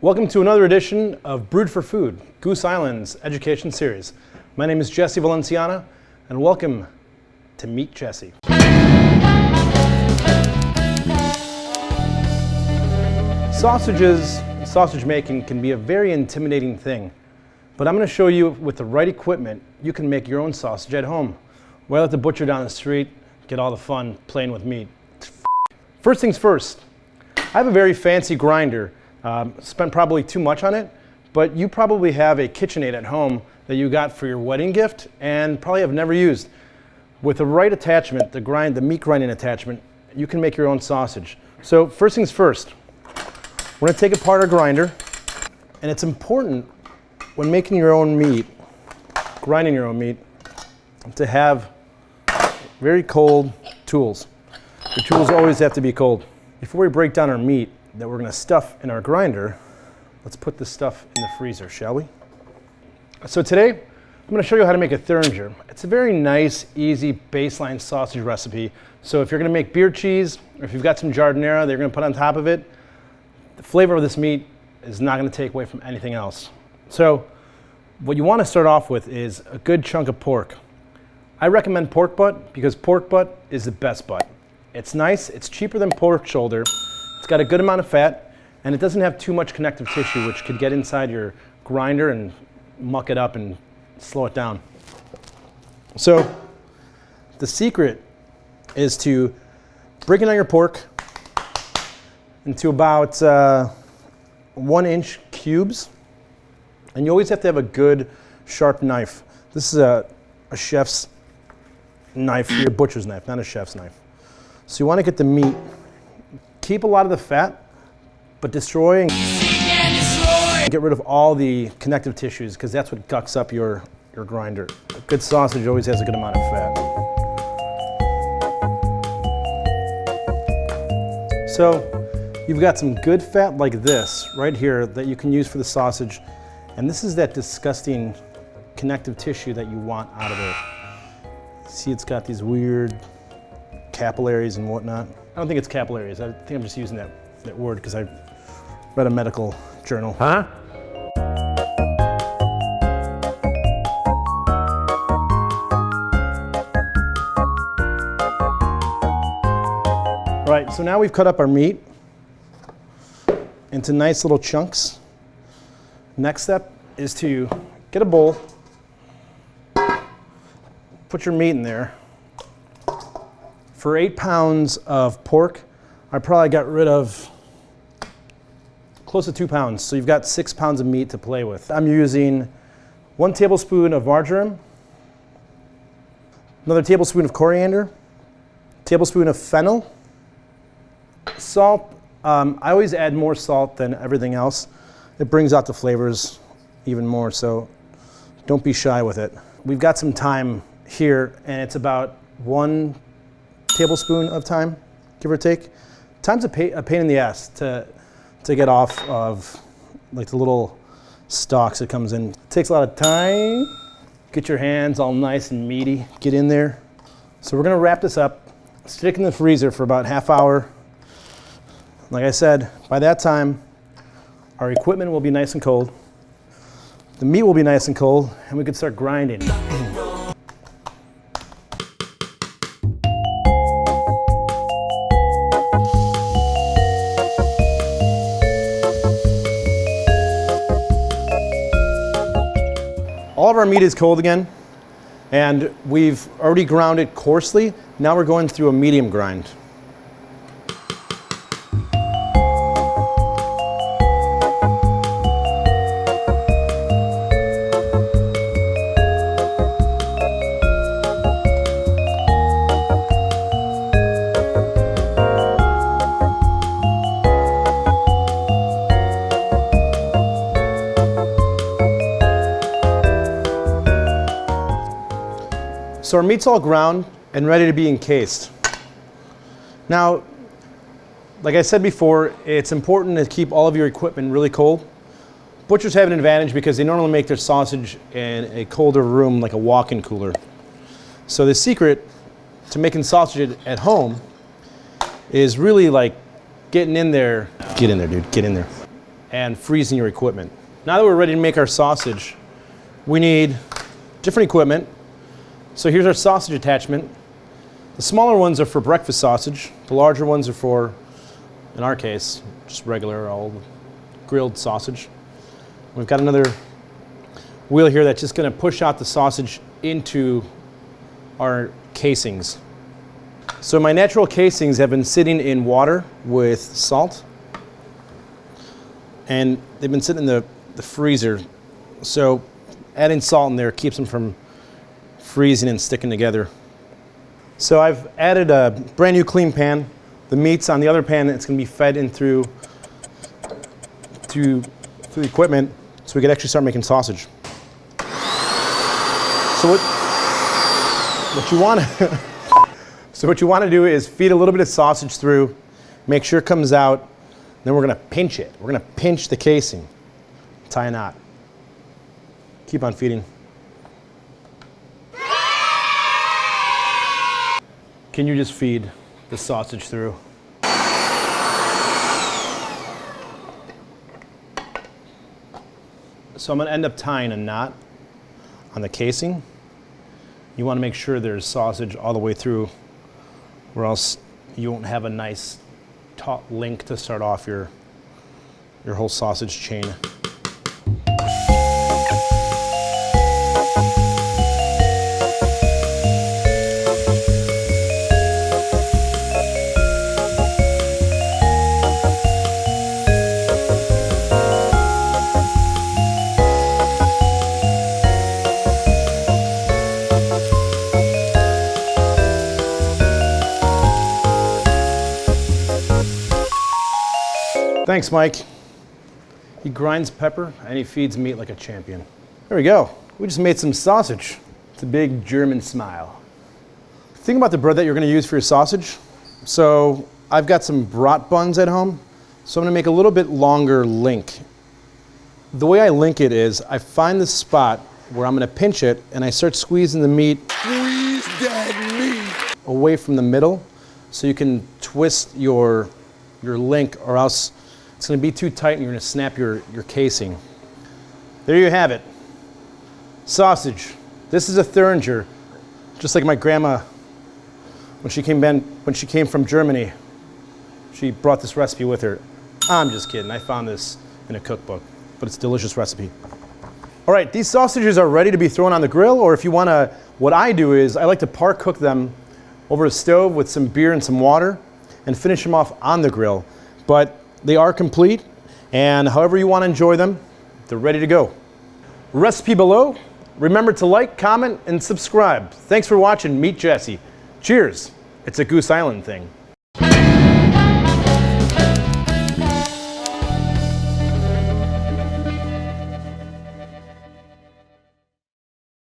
Welcome to another edition of Brewed for Food, Goose Island's education series. My name is Jesse Valenciana, and welcome to Meet Jesse. Sausage making can be a very intimidating thing, but I'm going to show you with the right equipment, you can make your own sausage at home. Why let the butcher down the street get all the fun playing with meat? First things first, I have a very fancy grinder. Spent probably too much on it, but you probably have a KitchenAid at home that you got for your wedding gift and probably have never used. With the right attachment, the meat grinding attachment, you can make your own sausage. So first things first, we're going to take apart our grinder, and it's important when making your own meat, grinding your own meat, to have very cold tools. Your tools always have to be cold. Before we break down our meat that we're going to stuff in our grinder, let's put this stuff in the freezer, shall we? So today, I'm going to show you how to make a Thuringer. It's a very nice, easy baseline sausage recipe. So if you're going to make beer cheese, or if you've got some giardiniera that you're going to put on top of it, the flavor of this meat is not going to take away from anything else. So what you want to start off with is a good chunk of pork. I recommend pork butt because pork butt is the best butt. It's nice, it's cheaper than pork shoulder. It's got a good amount of fat, and it doesn't have too much connective tissue, which could get inside your grinder and muck it up and slow it down. So the secret is to break down your pork into about 1-inch cubes, and you always have to have a good sharp knife. This is a chef's knife, a butcher's knife, not a chef's knife. So you want to get the meat. Keep a lot of the fat, but destroy and get rid of all the connective tissues, because that's what gucks up your grinder. A good sausage always has a good amount of fat. So you've got some good fat like this right here that you can use for the sausage, and this is that disgusting connective tissue that you want out of it. See, it's got these weird capillaries and whatnot. I don't think it's capillaries. I think I'm just using that word because I read a medical journal. Huh? All right, so now we've cut up our meat into nice little chunks. Next step is to get a bowl, put your meat in there. For 8 pounds of pork, I probably got rid of close to 2 pounds. So you've got 6 pounds of meat to play with. I'm using 1 tablespoon of marjoram, another tablespoon of coriander, tablespoon of fennel, salt. I always add more salt than everything else. It brings out the flavors even more, so don't be shy with it. We've got some thyme here, and it's about 1 tablespoon of thyme, give or take. Thyme's a pain in the ass to get off of, like the little stalks it comes in. It takes a lot of time. Get your hands all nice and meaty, get in there. So we're gonna wrap this up, stick in the freezer for about half hour. Like I said, by that time, our equipment will be nice and cold, the meat will be nice and cold, and we can start grinding. All of our meat is cold again, and we've already ground it coarsely. Now we're going through a medium grind. So our meat's all ground and ready to be encased. Now, like I said before, it's important to keep all of your equipment really cold. Butchers have an advantage because they normally make their sausage in a colder room, like a walk-in cooler. So the secret to making sausage at home is really like getting in there. Get in there, dude, get in there. and freezing your equipment. Now that we're ready to make our sausage, we need different equipment. So here's our sausage attachment. The smaller ones are for breakfast sausage. The larger ones are for, in our case, just regular old grilled sausage. We've got another wheel here that's just going to push out the sausage into our casings. So my natural casings have been sitting in water with salt, and they've been sitting in the freezer. So adding salt in there keeps them from freezing and sticking together. So I've added a brand new clean pan. The meat's on the other pan. It's going to be fed in through the equipment, so we can actually start making sausage. So what you want to so what you want to do is feed a little bit of sausage through, make sure it comes out. Then we're going to pinch it. We're going to pinch the casing, tie a knot. Keep on feeding. Can you just feed the sausage through? So I'm going to end up tying a knot on the casing. You want to make sure there's sausage all the way through, or else you won't have a nice taut link to start off your whole sausage chain. Thanks, Mike. He grinds pepper and he feeds meat like a champion. There we go. We just made some sausage. It's a big German smile. Think about the bread that you're going to use for your sausage. So I've got some brat buns at home, so I'm going to make a little bit longer link. The way I link it is I find the spot where I'm going to pinch it and I start squeezing the meat away from the middle, so you can twist your link, or else it's going to be too tight and you're going to snap your casing. There you have it. Sausage. This is a Thuringer, just like my grandma when she came from Germany. She brought this recipe with her. I'm just kidding. I found this in a cookbook, but it's a delicious recipe. All right, these sausages are ready to be thrown on the grill, or if you want to, what I do is I like to par cook them over a stove with some beer and some water and finish them off on the grill. But they are complete, and however you want to enjoy them, they're ready to go. Recipe below. Remember to like, comment, and subscribe. Thanks for watching Meet Jesse. Cheers. It's a Goose Island thing.